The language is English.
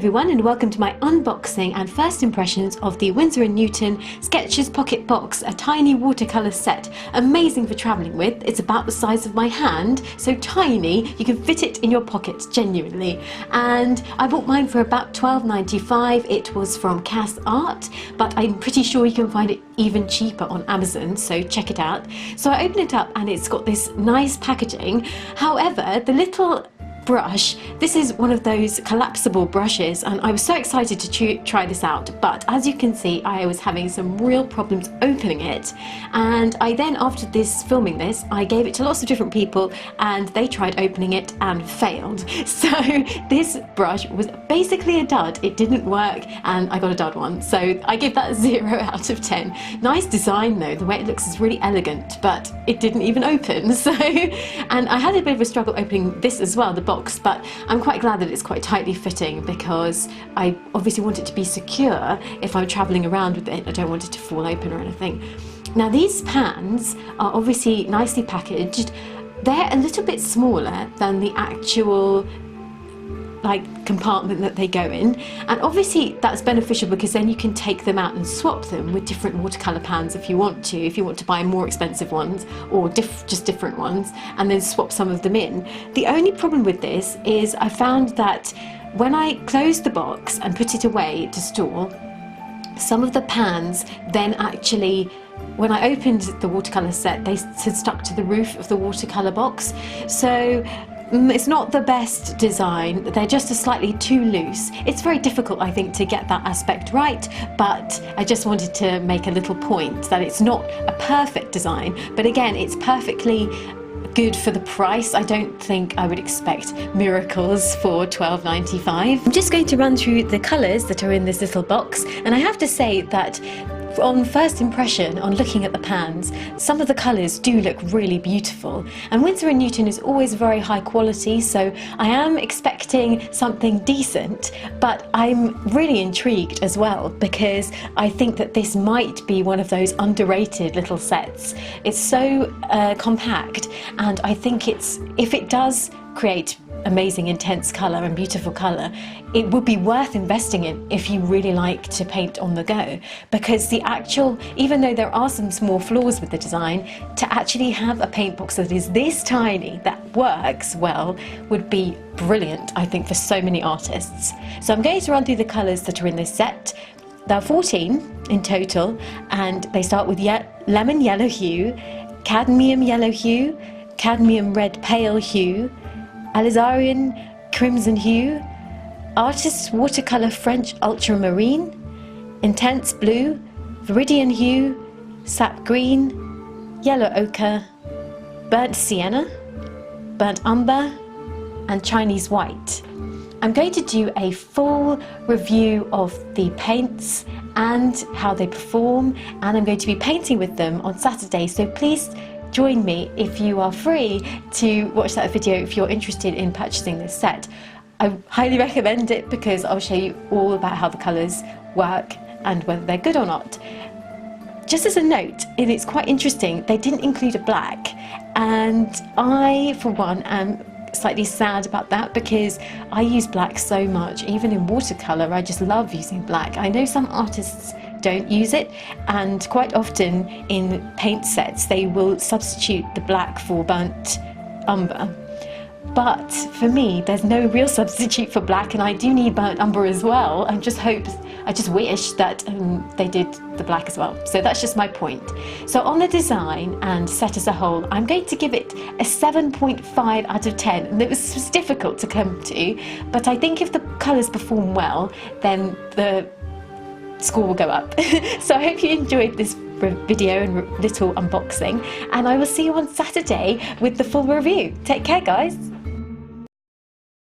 Everyone, and welcome to my unboxing and first impressions of the Winsor and Newton Sketches Pocket Box, a tiny watercolour set. Amazing for travelling with. It's about the size of my hand, so tiny you can fit it in your pocket, genuinely. And I bought mine for about £12.95. It was from Cass Art, but I'm pretty sure you can find it even cheaper on Amazon, so check it out. So I opened it up and it's got this nice packaging. However, the little brush, this is one of those collapsible brushes, and I was so excited to try this out, but as you can see I was having some real problems opening it, and I then, after filming this, I gave it to lots of different people and they tried opening it and failed. So this brush was basically a dud. It didn't work and I got a dud one, so I give that a 0 out of 10. Nice design though, the way it looks is really elegant, but it didn't even open. So, and I had a bit of a struggle opening this as well, the box, but I'm quite glad that it's quite tightly fitting because I obviously want it to be secure if I'm travelling around with it. I don't want it to fall open or anything. Now these pans are obviously nicely packaged. They're a little bit smaller than the actual compartment that they go in, and obviously that's beneficial because then you can take them out and swap them with different watercolor pans if you want to buy more expensive ones or just different ones, and then swap some of them in. The only problem with this is I found that when I closed the box and put it away to store, some of the pans then actually, when I opened the watercolor set, they had stuck to the roof of the watercolor box. So it's not the best design. They're just slightly too loose. It's very difficult, I think, to get that aspect right, but I just wanted to make a little point that it's not a perfect design, but again, it's perfectly good for the price. I don't think I would expect miracles for £12.95. I'm just going to run through the colours that are in this little box, and I have to say that on first impression, on looking at the pans, some of the colours do look really beautiful, and Winsor and Newton is always very high quality, so I am expecting something decent, but I'm really intrigued as well because I think that this might be one of those underrated little sets. It's so compact, and I think if it does create amazing intense colour and beautiful colour, it would be worth investing in if you really like to paint on the go, because even though there are some small flaws with the design, to actually have a paint box that is this tiny that works well would be brilliant, I think, for so many artists. So I'm going to run through the colours that are in this set. There are 14 in total, and they start with lemon yellow hue, cadmium yellow hue, cadmium red pale hue, alizarin crimson hue, artist's watercolour French ultramarine, intense blue, viridian hue, sap green, yellow ochre, burnt sienna, burnt umber, and Chinese white. I'm going to do a full review of the paints and how they perform, and I'm going to be painting with them on Saturday, so please join me if you are free to watch that video if you're interested in purchasing this set. I highly recommend it because I'll show you all about how the colours work and whether they're good or not. Just as a note, and it's quite interesting, they didn't include a black, and I, for one, am slightly sad about that because I use black so much. Even in watercolour, I just love using black. I know some artists don't use it, and quite often in paint sets they will substitute the black for burnt umber, but for me there's no real substitute for black, and I do need burnt umber as well. I just wish that they did the black as well. So that's just my point. So on the design and set as a whole, I'm going to give it a 7.5 out of 10, and it was difficult to come to, but I think if the colours perform well, then the score will go up. So I hope you enjoyed this video and little unboxing, and I will see you on Saturday with the full review. Take care, guys.